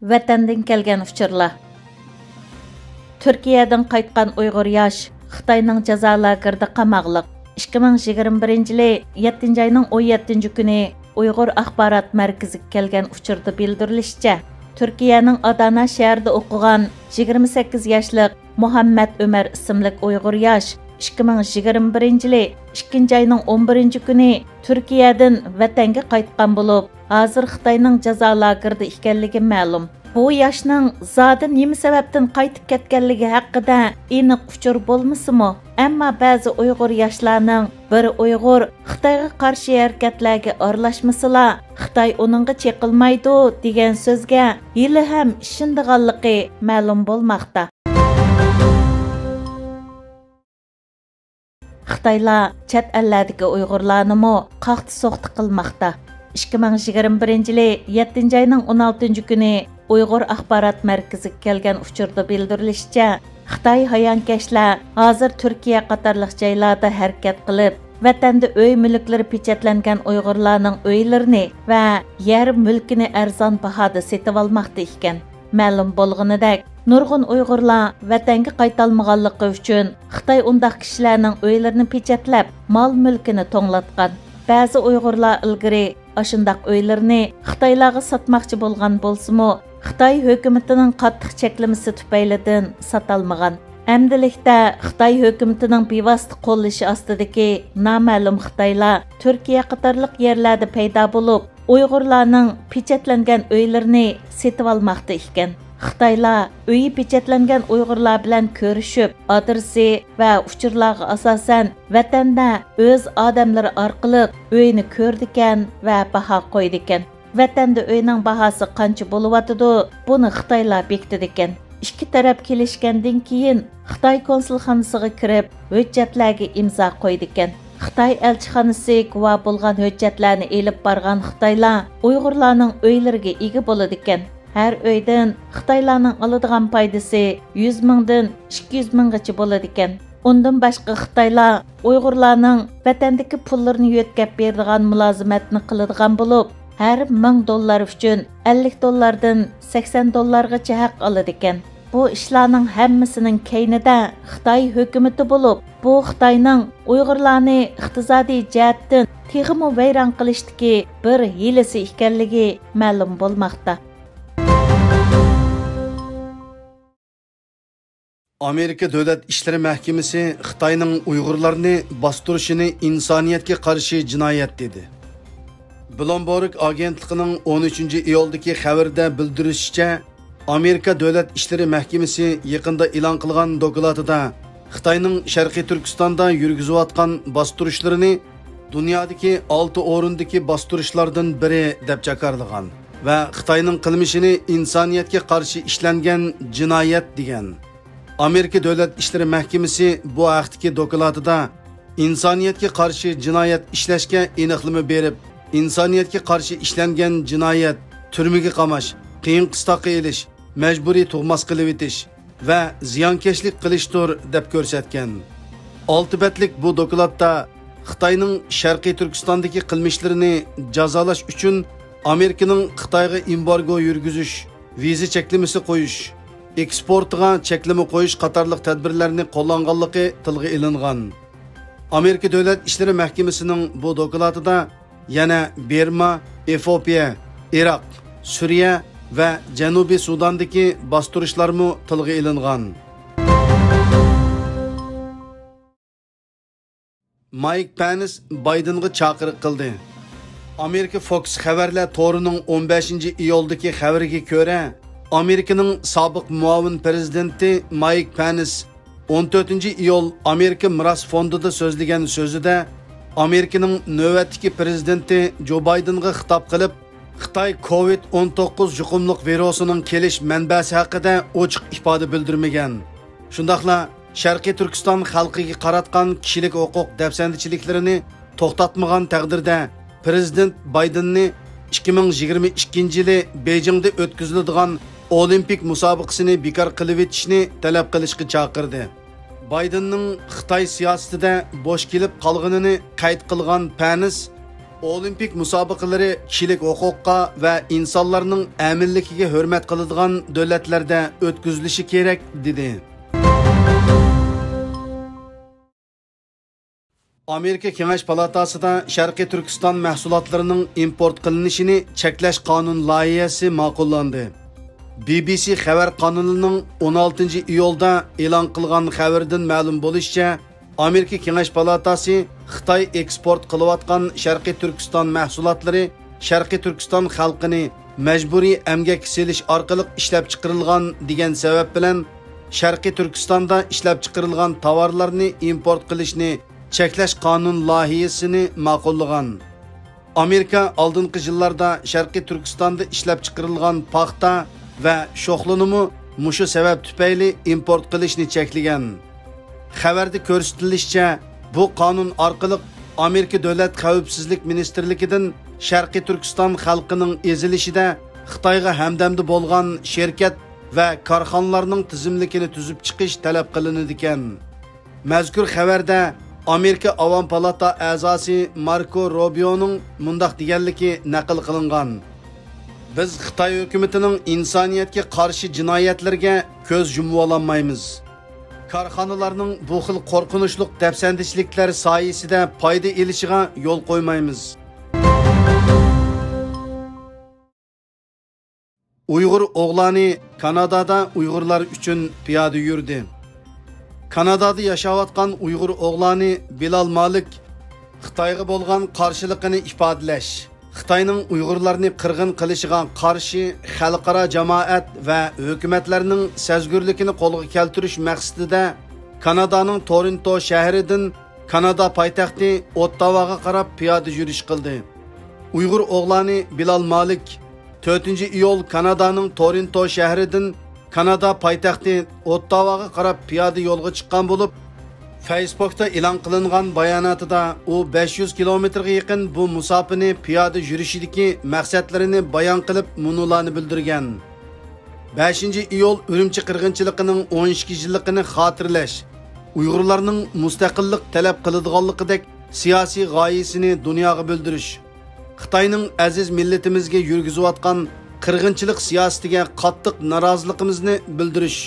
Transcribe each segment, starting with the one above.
Vatandan kelgan uçurlar. Türkiye'den qaytqan Uyghur yaş Xitayning jazo lagerida qamaqliq. 2021-yili 7 ayning 17-kuni Uyghur axborot markaziga kelgan uchurda bildirilishicha, Türkiye'nin Adana şəhərində o'qigan 28 yaşlıq Muhammed Ömer ismli Uyghur yaş 2021-yili 2 ayning 11-kuni Türkiye'den vatanga qaytqan bo'lib, hozir Xitoyning jazo lagerida ekanligi ma'lum. Bu yoshning zodi nima sababdan qaytib ketganligi haqida aniq uchur bo'lmasimi, ammo ba'zi Uyg'ur yoshlarning bir Uyg'ur Xitoyga qarshi harakatlarga aralashmasila, Xitoy uningga cheqilmaydi degan so'zga hali ham ishondiganligi ma'lum bo'lmoqda. Xitoylar chet ellardagi Uyg'urlarni qaqti-soqti qilmoqda. 2021-yili 7 ayning 16-kuni Uyghur axborot markaziga kelgan uchurda bildirilishicha, Xitoy hayonkashlar hozir Turkiya qatorliq joylarda harakat qilib, vatanda uy mulklari pechatlangan Uyg'urlarning uylarini va yer mulkini arzon bahoda setib olmoqda ekan. Ma'lum bo'lganidek, nurg'un Uyg'urlar vatanga qaytalmaganligi uchun Xitoy undaq kishilarning uylarini pechatlab, mol mulkini to'nglatgan. Ba'zi Uyg'urlar ilgari ashundaq uylarni Xitoylarga sotmoqchi bo'lgan bo'lsa-mu, Xitoy hukumatining qattiq cheklamasi tufaylidan sotalmagan. Amdilikda Xitoy hukumatining bevosita qo'llashi ostidagi noma'lum Xitoylar Turkiya qatorliq yerlarda paydo bo'lib, Uyg'urlarning pechatlangan uylarini setib olmoqda ekan. Xitoylar uyi pechatlangan Uyg'urlar bilan ko'rishib, adresi va uchurlarga asosan vatanda o'z odamlari orqali uyni ko'rdikan va baho qo'ydikan. Vatanda uyning bahosi qancha bo'lyotidi, buni Xitoylar bekitdikan. Ikki taraf kelishgandan keyin Xitoy konsulxonasiga kirib, hujjatlarga imzo qo'ydikan. Xitoy elchixonasi guvoh bo'lgan hujjatlarni elib borgan Xitoylar Uyg'urlarning uylariga ega bo'ladikan. Her uydan Xitoylarning oladigan foydasi 100 mingdan 200 minggacha bo'ladikan. Undan boshqa Xitoylar Uyg'urlarning vatandagi pullarini yo'tkab beradigan mulozimatni qiladigan bo'lib, her $1000 uchun $50 $80 haq oladikan. Bu ishlarning hammasining keynida Xitoy hukumati bo'lib, bu Xitoyning Uyg'urlarni iqtisodiy jihatdan texmo vayron qilishdagi bir hilasi ekanligi ma'lum bo'lmoqda. Amerika Davlat İşleri Mahkemesi Xitoyning Uyg'urlarni bostirishini insoniyatga qarshi jinoyat dedi. Bloomberg agentligining 13-iyuldagi xabarda bildirishicha, Amerika Davlat İşleri Mahkemesi yaqinda e'lon qilgan dokladida Xitoyning Sharqiy Turkistonda yurgizayotgan bostirishlarini dunyodagi 6 o'rindagi bostirishlardan biri deb jakarlagan va Xitoyning qilmishini insoniyatga qarshi ishlangan jinoyat degan. Amerika Davlat İşleri Mahkemesi bu haqdagi dokladida insoniyatga qarshi jinoyat ishlashga aniqlama berib, insoniyatga qarshi ishlangan jinoyat turmaga qamash, qiyin qistoqqa elish, majburiy tug'mas qilib etish va ziyonkashlik qilishdir deb ko'rsatgan. Oltibatlik bu dokladda Xitoyning Sharqiy Turkistondagi qilmishlarini jazolash uchun Amerikaning Xitoyga embargo yurgizish, viza cheklamasi qo'yish, eksportga cheklama qo'yish qatorliq tadbirlarni qo'llanganligi tilga ilingan. Amerika Davlat İşleri Mahkemesining bu dokladida yana Berma, Efiopiya, Iroq, Suriya va Janubiy Sudandagi bostirishlarmi tilga ilingan. Mike Pence Bidenga chaqiriq qildi. Amerika Fox xabarlar to'rining 15-iyuldagi xabariga ko'ra, Amerikaning sobiq muavin prezidenti Mike Pence 14-iyul Amerika Miros fondida so'zlagan so'zida Amerikaning navbatdagi prezidenti Joe Bidenga xitob qilib, Xitoy COVID-19 yuqumliq virusining kelish manbasi haqida ochiq ifoda bildirmagan. Shundaqla Sharqiy Turkiston xalqiga qaratgan kishilik huquq dafsandichiliklarini to'xtatmagan taqdirda prezident Bidenni 2022-yili Beijingda o'tkaziladigan Olimpik musobaqasini bekor qilib etishni talab qilishga chaqirdi. Bidenning Xitoy siyosatida bo'sh kelib qolganini qayd qilgan Pence, Olimpik musobaqalari kishilik huquqqa va insonlarning aminligiga hurmat qiladigan davlatlarda o'tkazilishi kerak dedi. Amerika Kengash palatasida Sharqiy Turkiston mahsulotlarining import qilinishini cheklash qonun loyihasi ma'qullandi. BBC xabar qonunining 16-iyulda e'lon qilgan xabardan ma'lum bo'lishicha, Amerika Kengash palatasi Xitoy eksport qilayotgan Sharqiy Turkiston mahsulotlari Sharqiy Turkiston xalqini majburiy emgak selish orqali ishlab chiqarilgan degan sabab bilan Sharqiy Turkistonda ishlab chiqarilgan tovarlarni import qilishni cheklash qonun loyihasini ma'qullagan. Amerika oldingi yillarda Sharqiy Turkistonda ishlab chiqarilgan paxta va sho'xlanimi mushu sabab tufayli import qilishni cheklagan. Xabarda ko'rsatilishicha, bu qonun orqali Amerika Davlat xavfsizlik ministrligidan Sharqiy Turkiston xalqining ezilishida Xitoyga hamdamda bo'lgan shirkat va korxonalarning tizimligini tuzib chiqish talab qilinadi ekan. Mazkur xabarda Amerika Avam Palata a'zosi Marco Rubioning mundaq deganligi naql qilingan. Biz Xitoy hukumatining insoniyatga qarshi jinoyatlarga ko'z yumib olmaymiz. Korxonalarning bu xil qo'rqinchli dafsandishliklar soyasida foyda elishiga yo'l qo'ymaymiz. Uyg'ur o'g'lani Kanadada Uyg'urlar uchun piyoda yurdi. Kanadada yashayotgan Uyg'ur o'g'lani Bilal Malik Xitoyga bo'lgan qarshiligini ifodalash, Xitoyning Uyg'urlarni qirg'in qilishiga qarshi xalqaro jamoat va hukumatlarning sezgurligini qo'lga keltirish maqsadida Kanadaning Toronto shahridan Kanada poytaxti Ottawaga qarab piyoda yurish qildi. Uyg'ur o'g'lani Bilal Malik 4-iyul Kanadaning Toronto shahridan Kanada poytaxti Ottawaga qarab piyoda yo'lga chiqqan bo'lib, Facebookda e'lon qilingan bayonotida u 500 kilometrga yaqin bu musofani piyoda yurishidagi maqsadlarini bayon qilib, munolarni bildirgan. 5-iyul Urumchi qirg'inchiligining 12 yilligini xotirlash, Uyg'urlarning mustaqillik talab qiladiganligidek siyosiy g'oyasini dunyoga bildirish, Xitoyning aziz millatimizga yurgizayotgan qirg'inchilik siyosatiga qattiq noroziligimizni bildirish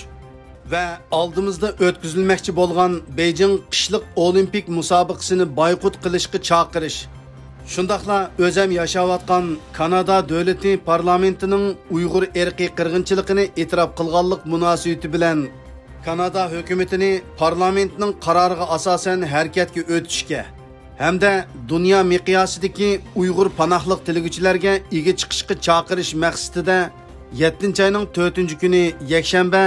va oldimizda o'tkazilmoqchi bo'lgan Beijing qishliq olimpik musobaqasini boykot qilishga chaqirish. Shundaqla o'zim yashayotgan Kanada davlati parlamentining Uyg'ur erkiy qirg'inchiligini e'tirof qilganlik munosabati bilan Kanada hukumatini parlamentning qaroriga asosan harakatga o'tishga hamda dunyo miqyosidagi Uyg'ur panohlik tilaguvchilarga ega chiqishga chaqirish maqsadida 7-oyning 4-kuni yakshanba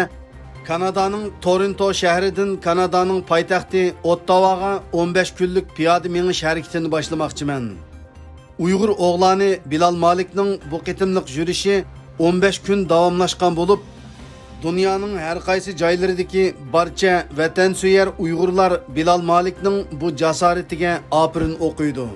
Kanadaning Toronto shahridan Kanadaning poytaxti Ottawaga 15 kunlik piyoda menish harakatini boshlamoqchiman. Uyg'ur o'g'lani Bilal Malikning bu qitimliq yurishi 15 kun davomlashgan bo'lib, dunyoning har qaysi joylaridagi barcha vatansuyar Uyg'urlar Bilal Malikning bu jasoratiga opirin o'qiydi.